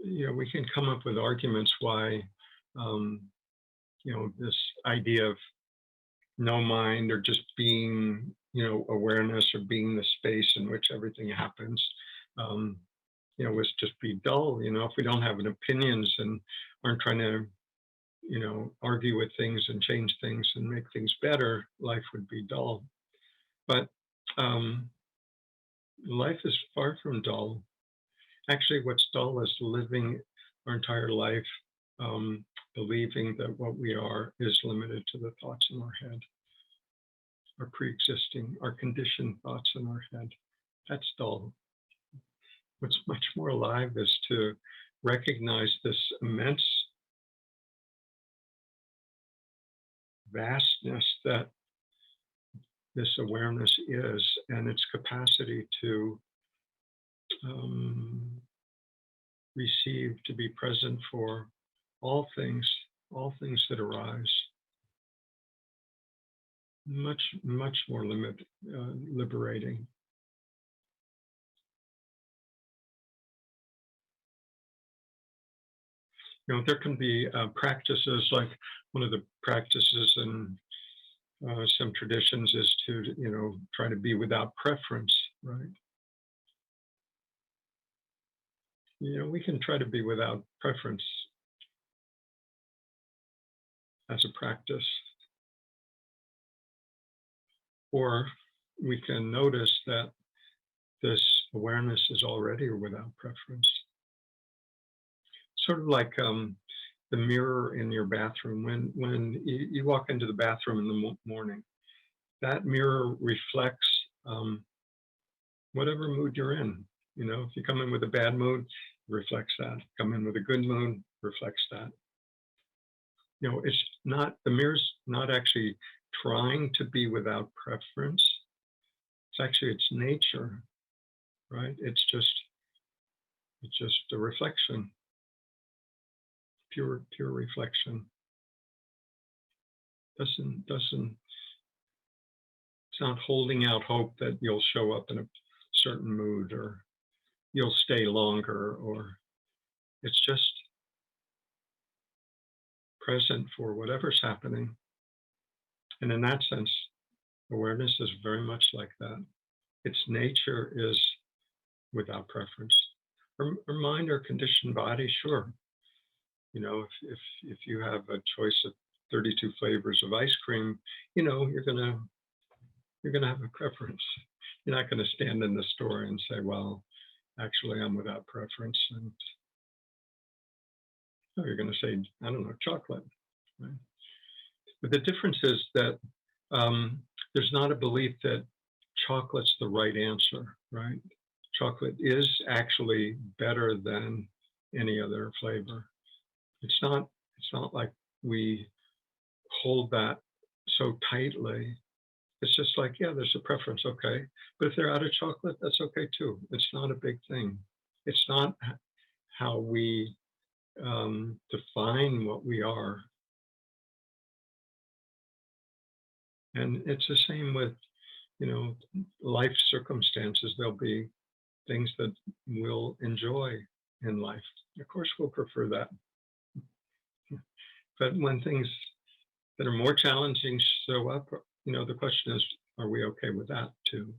we can come up with arguments why, um, this idea of no mind or just being, awareness or being the space in which everything happens, um, was just be dull. If we don't have an opinions and aren't trying to, argue with things and change things and make things better, life would be dull. But um, life is far from dull. Actually, what's dull is living our entire life believing that what we are is limited to the thoughts in our head, our pre-existing, our conditioned thoughts in our head. That's dull. What's much more alive is to recognize this immense vastness that this awareness is, and its capacity to um, receive, to be present for all things, that arise. Much, much more liberating. There can be practices, like one of the practices in some traditions is to, try to be without preference, right? We can try to be without preference as a practice. Or we can notice that this awareness is already without preference. Sort of like the mirror in your bathroom. When you walk into the bathroom in the morning, that mirror reflects whatever mood you're in. If you come in with a bad mood, it reflects that. Come in with a good mood, reflects that. It's not, the mirror's not actually trying to be without preference. It's actually its nature, right? It's just a reflection, pure reflection. It's not holding out hope that you'll show up in a certain mood or you'll stay longer, or it's just present for whatever's happening. And in that sense, awareness is very much like that. Its nature is without preference. Our mind or conditioned body, sure. If you have a choice of 32 flavors of ice cream, you're gonna have a preference. You're not gonna stand in the store and say, well, actually I'm without preference. And no, you're gonna say, I don't know, chocolate, right? But the difference is that there's not a belief that chocolate's the right answer, right? Chocolate is actually better than any other flavor. It's not like we hold that so tightly. It's just like, yeah, there's a preference, okay. But if they're out of chocolate, that's okay too. It's not a big thing. It's not how we define what we are. And it's the same with, life circumstances. There'll be things that we'll enjoy in life. Of course, we'll prefer that. But when things that are more challenging show up, the question is, are we okay with that too?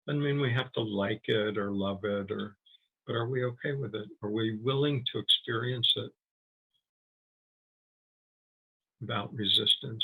Doesn't mean we have to like it or love it, but are we okay with it? Are we willing to experience it without resistance?